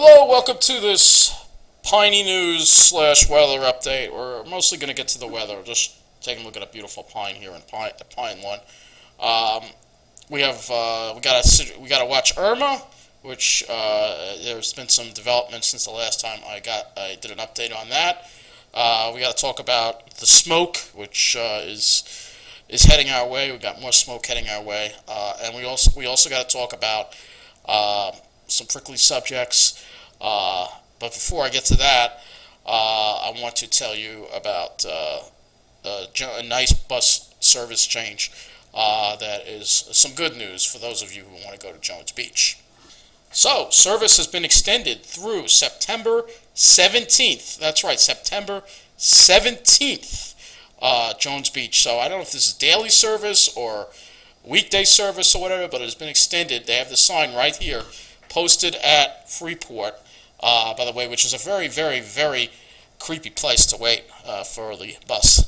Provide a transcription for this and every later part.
Hello, welcome to this Piney News / weather update. We're mostly going to get to the weather. Just taking a look at a beautiful pine here in Pine Lawn. We gotta watch Irma, which there's been some development since the last time I did an update on that. We got to talk about the smoke, which is heading our way. We got more smoke heading our way, and we also got to talk about some prickly subjects. But before I get to that, I want to tell you about a nice bus service change that is some good news for those of you who want to go to Jones Beach. So, service has been extended through September 17th. That's right, September 17th, Jones Beach. So, I don't know if this is daily service or weekday service or whatever, but it has been extended. They have the sign right here posted at Freeport, by the way, which is a very, very, very creepy place to wait for the bus.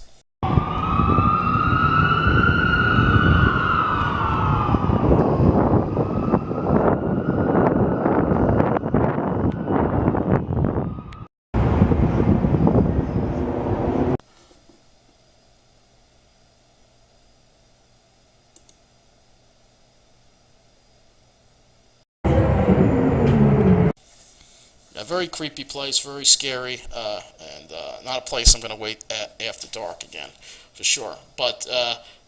A very creepy place, very scary, and not a place I'm going to wait at after dark again, for sure. But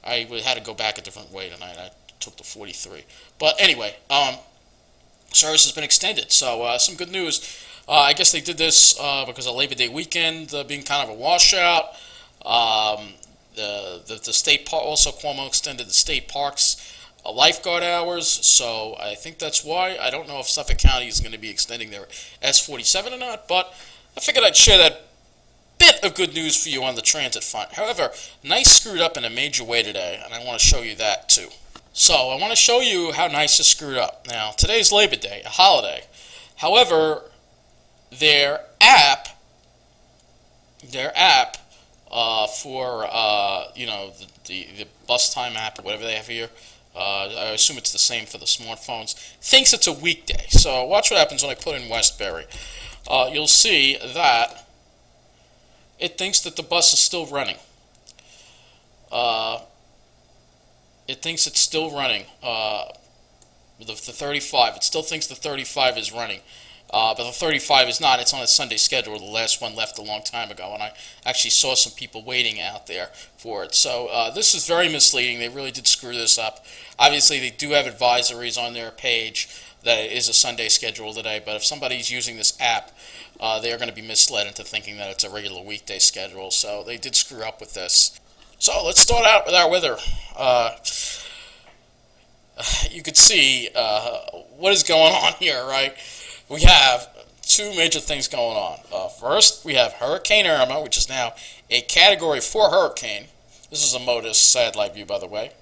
I had to go back a different way tonight. I took the 43. But anyway, service has been extended, so some good news. I guess they did this because of Labor Day weekend being kind of a washout. The state park, also Cuomo extended the state parks lifeguard hours, so I think that's why. I don't know if Suffolk County is going to be extending their S47 or not, but I figured I'd share that bit of good news for you on the transit front. However, NICE screwed up in a major way today, and I want to show you that too. So, I want to show you how NICE is screwed up. Now, today's Labor Day, a holiday. However, their app for, the bus time app or whatever they have here, I assume it's the same for the smartphones, thinks it's a weekday. So watch what happens when I put in Westbury. You'll see that it thinks that the bus is still running. It thinks it's still running. The 35. It still thinks the 35 is running. But the 35 is not. It's on a Sunday schedule. The last one left a long time ago, and I actually saw some people waiting out there for it. So this is very misleading. They really did screw this up. Obviously, they do have advisories on their page that it is a Sunday schedule today, but if somebody's using this app, they are going to be misled into thinking that it's a regular weekday schedule. So they did screw up with this. So let's start out with our weather. You could see what is going on here, right? We have two major things going on. First, we have Hurricane Irma, which is now a Category 4 hurricane. This is a MODIS satellite view, by the way.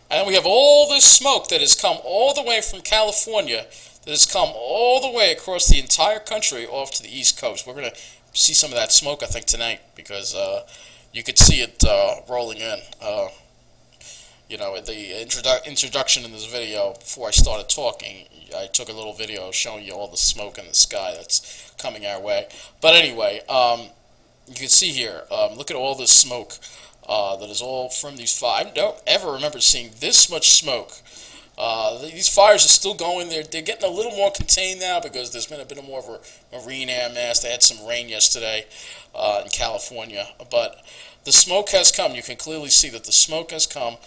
And then we have all this smoke that has come all the way from California, that has come all the way across the entire country off to the East Coast. We're going to see some of that smoke, I think, tonight, because you could see it rolling in. The introduction in this video, before I started talking, I took a little video showing you all the smoke in the sky that's coming our way. But anyway, you can see here, look at all this smoke that is all from these fires. I don't ever remember seeing this much smoke. These fires are still going. They're getting a little more contained now because there's been a bit more of a marine air mass. They had some rain yesterday in California. But the smoke has come. You can clearly see that the smoke has come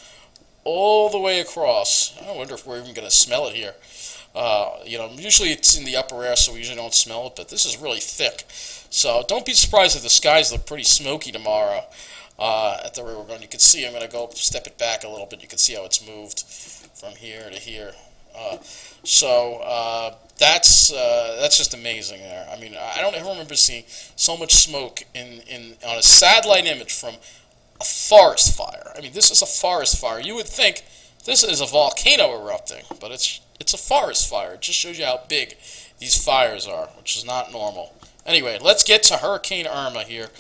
all the way across. I wonder if we're even going to smell it here. Usually it's in the upper air, so we usually don't smell it, but this is really thick. So don't be surprised if the skies look pretty smoky tomorrow at the river run. You can see, I'm going to go step it back a little bit. You can see how it's moved from here to here. That's just amazing there. I mean, I don't ever remember seeing so much smoke on a satellite image from a forest fire. I mean, this is a forest fire. You would think this is a volcano erupting, but it's a forest fire. It just shows you how big these fires are, which is not normal. Anyway, let's get to Hurricane Irma here.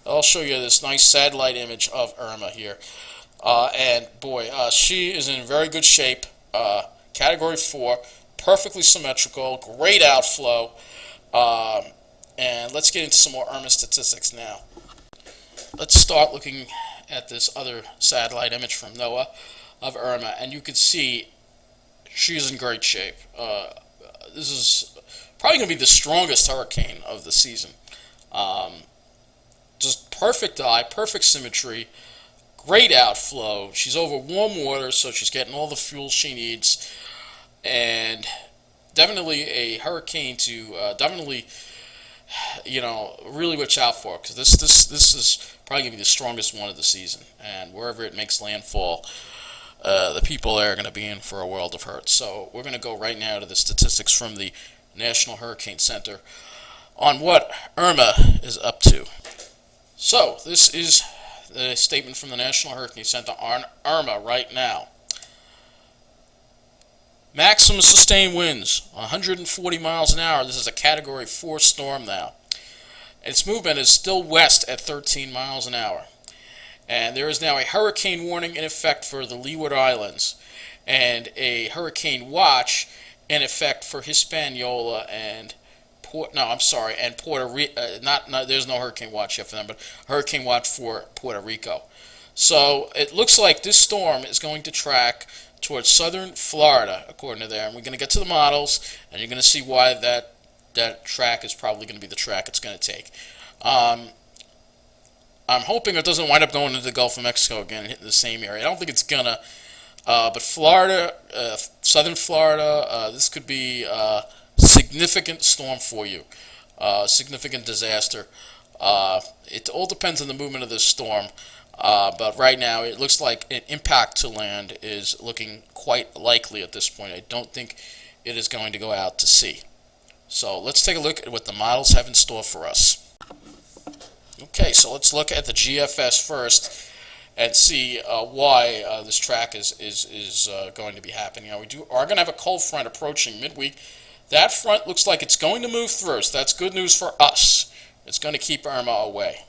I'll show you this nice satellite image of Irma here. And boy, she is in very good shape. Category 4, perfectly symmetrical, great outflow. And let's get into some more Irma statistics now. Let's start looking at this other satellite image from NOAA of Irma, and you can see she's in great shape. This is probably going to be the strongest hurricane of the season. Just perfect eye, perfect symmetry, great outflow. She's over warm water, so she's getting all the fuel she needs, and definitely a hurricane to definitely, really watch out for, because this is probably going to be the strongest one of the season, and wherever it makes landfall, the people there are going to be in for a world of hurt. So we're going to go right now to the statistics from the National Hurricane Center on what Irma is up to. So this is the statement from the National Hurricane Center on Irma right now. Maximum sustained winds, 140 miles an hour. This is a Category 4 storm now. Its movement is still west at 13 miles an hour. And there is now a hurricane warning in effect for the Leeward Islands, and a hurricane watch in effect for Hispaniola and Puerto Rico. There's no hurricane watch yet for them, but hurricane watch for Puerto Rico. So it looks like this storm is going to track towards southern Florida, according to there. And we're going to get to the models, and you're going to see why that track is probably going to be the track it's going to take. I'm hoping it doesn't wind up going into the Gulf of Mexico again and hitting the same area. I don't think it's going to. But Florida, southern Florida, this could be a significant storm for you, significant disaster. It all depends on the movement of this storm. But right now, it looks like an impact to land is looking quite likely at this point. I don't think it is going to go out to sea. So let's take a look at what the models have in store for us. Okay, so let's look at the GFS first and see why this track is going to be happening. Now, we are going to have a cold front approaching midweek. That front looks like it's going to move through, so that's good news for us. It's going to keep Irma away.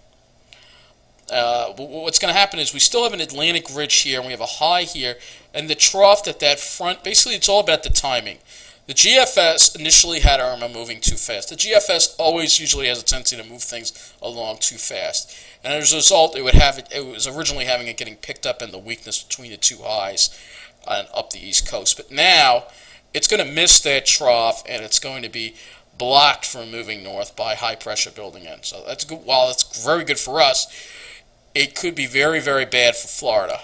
What's going to happen is we still have an Atlantic ridge here, and we have a high here, and the trough that front, basically it's all about the timing. The GFS initially had Irma moving too fast. The GFS always usually has a tendency to move things along too fast. And as a result, it was originally having it getting picked up in the weakness between the two highs and up the East Coast. But now it's going to miss that trough, and it's going to be blocked from moving north by high pressure building in. So that's good. While that's very good for us, it could be very, very bad for Florida.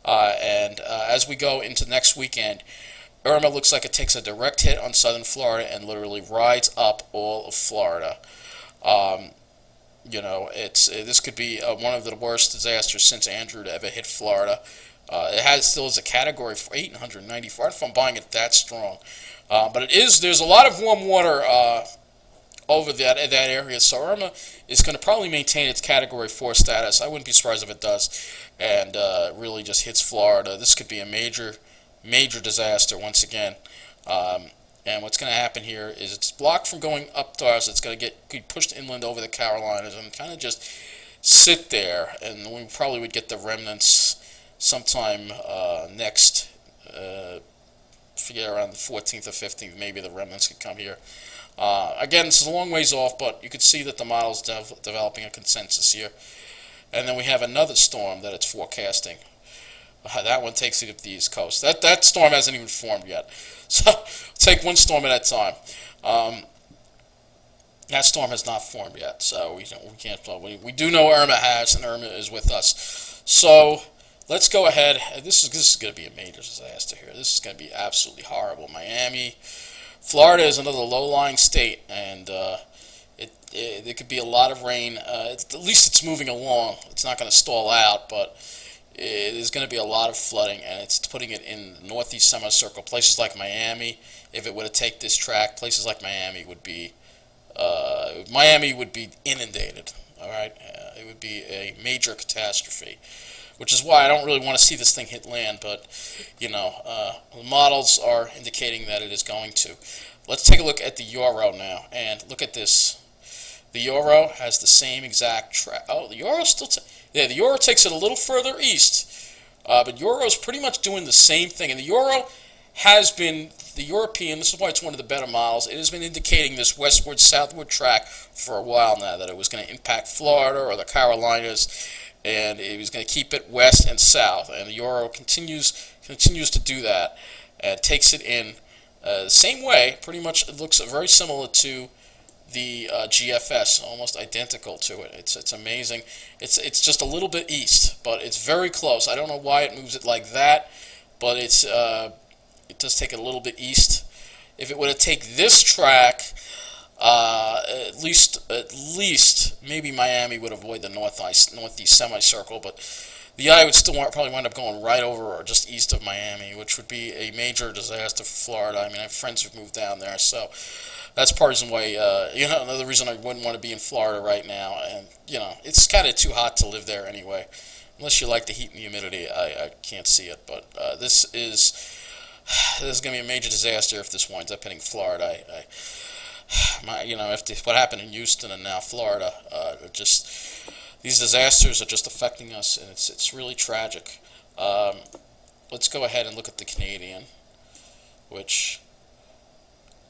As we go into next weekend, Irma looks like it takes a direct hit on southern Florida and literally rides up all of Florida. This could be one of the worst disasters since Andrew to ever hit Florida. It still is a Category 8 and 194. I don't know if I'm buying it that strong. But there's a lot of warm water over that area, so Irma is going to probably maintain its Category 4 status. I wouldn't be surprised if it does, and really just hits Florida. This could be a major disaster once again. And what's going to happen here is it's blocked from going up to us. It's going to get pushed inland over the Carolinas and kind of just sit there. And we probably would get the remnants sometime next, forget around the 14th or 15th. Maybe the remnants could come here. Again, this is a long ways off, but you can see that the model's developing a consensus here. And then we have another storm that it's forecasting. That one takes it up the East Coast. That storm hasn't even formed yet. So take one storm at a time. That storm has not formed yet, so we can't. We do know Irma has, and Irma is with us. So let's go ahead. This is going to be a major disaster here. This is going to be absolutely horrible. Miami, Florida is another low-lying state, and there could be a lot of rain. At least it's moving along. It's not going to stall out, but there's going to be a lot of flooding, and it's putting it in the northeast semicircle. Places like Miami, if it were to take this track, places like Miami would be inundated. All right, it would be a major catastrophe, which is why I don't really want to see this thing hit land. But the models are indicating that it is going to. Let's take a look at the Euro now, and look at this. The Euro has the same exact track. Oh, the Euro still. The Euro takes it a little further east, but Euro's pretty much doing the same thing. And the Euro has been the European. This is why it's one of the better models. It has been indicating this westward-southward track for a while now, that it was going to impact Florida or the Carolinas, and it was going to keep it west and south. And the Euro continues to do that, and takes it in the same way. Pretty much, it looks very similar to the GFS, almost identical to it. It's amazing. It's just a little bit east, but it's very close. I don't know why it moves it like that, but it does take it a little bit east. If it were to take this track, at least maybe Miami would avoid the northeast semicircle, but the eye would still probably wind up going right over or just east of Miami, which would be a major disaster for Florida. I mean, I have friends who've moved down there, so that's part of the reason why, another reason I wouldn't want to be in Florida right now. And, it's kind of too hot to live there anyway. Unless you like the heat and the humidity, I can't see it. But this is going to be a major disaster if this winds up hitting Florida. After what happened in Houston and now Florida, these disasters are just affecting us, and it's really tragic. Let's go ahead and look at the Canadian, which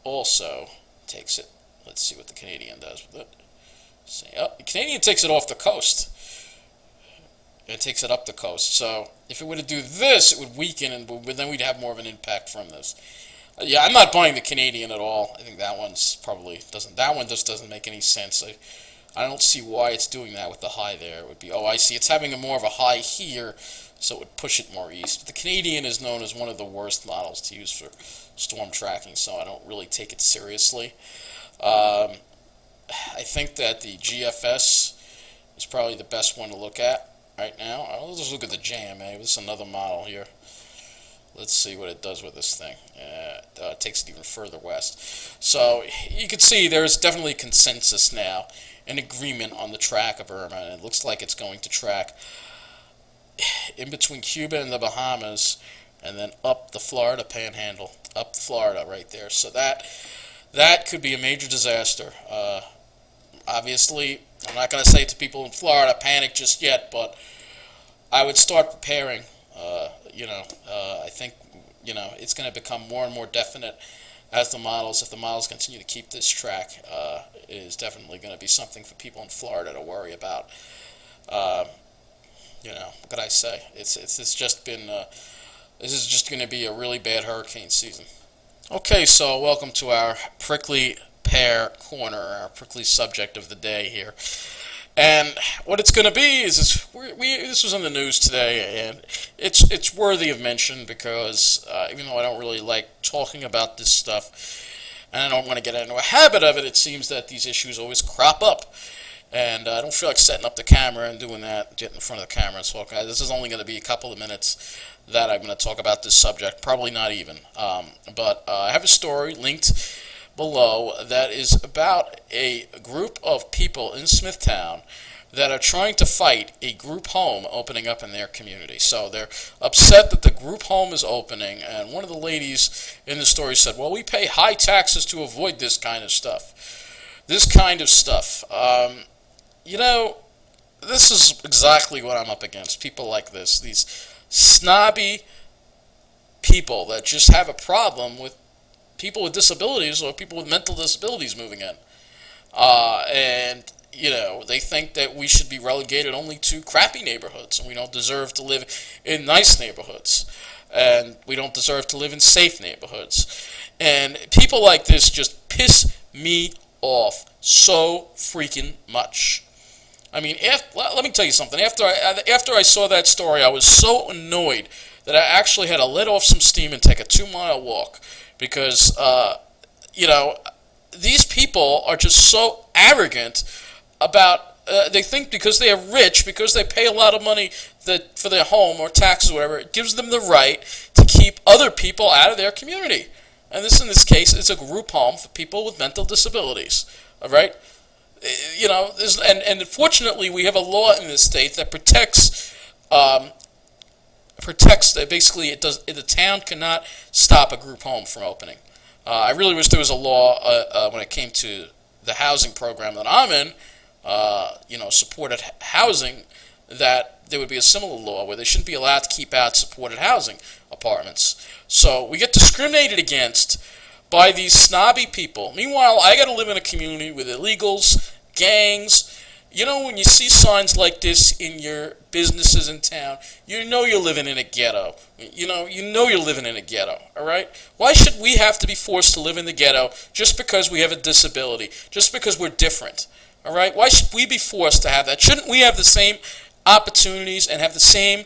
also takes it. Let's see what the Canadian does with it. The Canadian takes it off the coast. It takes it up the coast. So if it were to do this, it would weaken, and then we'd have more of an impact from this. I'm not buying the Canadian at all. I think that one's probably doesn't. That one just doesn't make any sense. I don't see why it's doing that with the high there. It would be, I see, it's having more of a high here, so it would push it more east. But the Canadian is known as one of the worst models to use for storm tracking, so I don't really take it seriously. I think that the GFS is probably the best one to look at right now. Let's just look at the JMA. This is another model here. Let's see what it does with this thing. It takes it even further west. So you can see there's definitely consensus now, an agreement on the track of Irma, and it looks like it's going to track in between Cuba and the Bahamas, and then up the Florida Panhandle, up Florida right there. So that could be a major disaster. Obviously, I'm not going to say to people in Florida, panic just yet, but I would start preparing. I think, it's going to become more and more definite as if the models continue to keep this track. It is definitely going to be something for people in Florida to worry about. What could I say? It's just been, this is just going to be a really bad hurricane season. Okay, so welcome to our prickly pear corner, our prickly subject of the day here. And what it's going to be is this was in the news today, and it's worthy of mention because even though I don't really like talking about this stuff, and I don't want to get into a habit of it, it seems that these issues always crop up. And I don't feel like setting up the camera and doing that, getting in front of the camera and talking. This is only going to be a couple of minutes that I'm going to talk about this subject, probably not even. But I have a story linked below that is about a group of people in Smithtown that are trying to fight a group home opening up in their community. So they're upset that the group home is opening, and one of the ladies in the story said, well, we pay high taxes to avoid this kind of stuff. This kind of stuff. This is exactly what I'm up against. People like this. These snobby people that just have a problem with people with disabilities or people with mental disabilities moving in. They think that we should be relegated only to crappy neighborhoods, and we don't deserve to live in nice neighborhoods, and we don't deserve to live in safe neighborhoods. And people like this just piss me off so freaking much. I mean, let me tell you something. After I saw that story, I was so annoyed that I actually had to let off some steam and take a 2-mile walk because, these people are just so arrogant about, they think because they are rich, because they pay a lot of money for their home or taxes or whatever, it gives them the right to keep other people out of their community. And in this case, it's a group home for people with mental disabilities. All right? And fortunately, we have a law in this state that protects that basically the town cannot stop a group home from opening. I really wish there was a law when it came to the housing program that I'm in, supported housing, that there would be a similar law where they shouldn't be allowed to keep out supported housing apartments. So we get discriminated against by these snobby people. Meanwhile, I got to live in a community with illegals, gangs. You know, when you see signs like this in your businesses in town, you know you're living in a ghetto. You know you're living in a ghetto, all right? Why should we have to be forced to live in the ghetto just because we have a disability, just because we're different, all right? Why should we be forced to have that? Shouldn't we have the same opportunities and have the same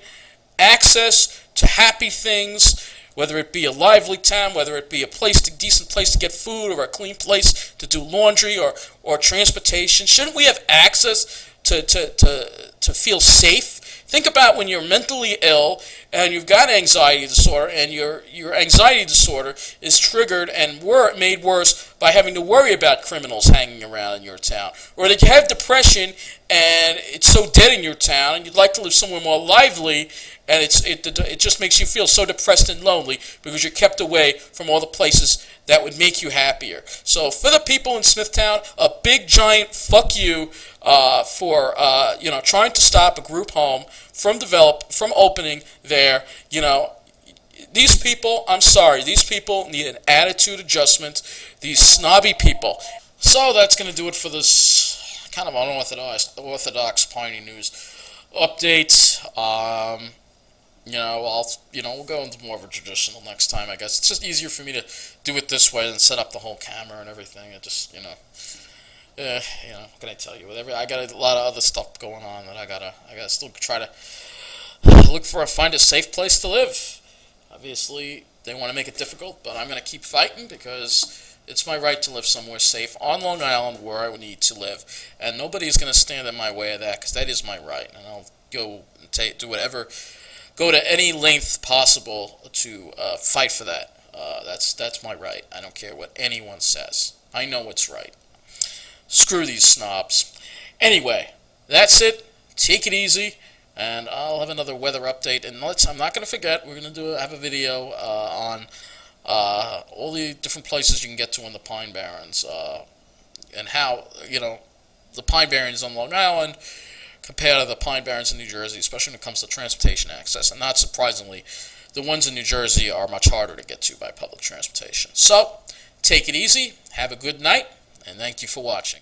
access to happy things, whether it be a lively town, whether it be a decent place to get food, or a clean place to do laundry, or transportation? Shouldn't we have access to feel safe? Think about when you're mentally ill and you've got anxiety disorder, and your anxiety disorder is triggered and made worse by having to worry about criminals hanging around in your town, or that you have depression and it's so dead in your town and you'd like to live somewhere more lively, and it just makes you feel so depressed and lonely because you're kept away from all the places that would make you happier. So for the people in Smithtown, a big giant fuck you for trying to stop a group home from opening there. These people, I'm sorry, these people need an attitude adjustment. These snobby people. So that's going to do it for this kind of unorthodox Piney news update. We'll go into more of a traditional next time, I guess. It's just easier for me to do it this way than set up the whole camera and everything. It just, what can I tell you? I got a lot of other stuff going on that I gotta still try to find a safe place to live. Obviously, they want to make it difficult, but I'm gonna keep fighting because it's my right to live somewhere safe on Long Island where I would need to live, and nobody's gonna stand in my way of that because that is my right, and I'll go and go to any length possible to fight for that. That's my right. I don't care what anyone says. I know what's right. Screw these snobs. Anyway, that's it. Take it easy, and I'll have another weather update. And I'm not going to forget, we're going to have a video on all the different places you can get to in the Pine Barrens, and how the Pine Barrens on Long Island compared to the Pine Barrens in New Jersey, especially when it comes to transportation access. And not surprisingly, the ones in New Jersey are much harder to get to by public transportation. So, take it easy, have a good night, and thank you for watching.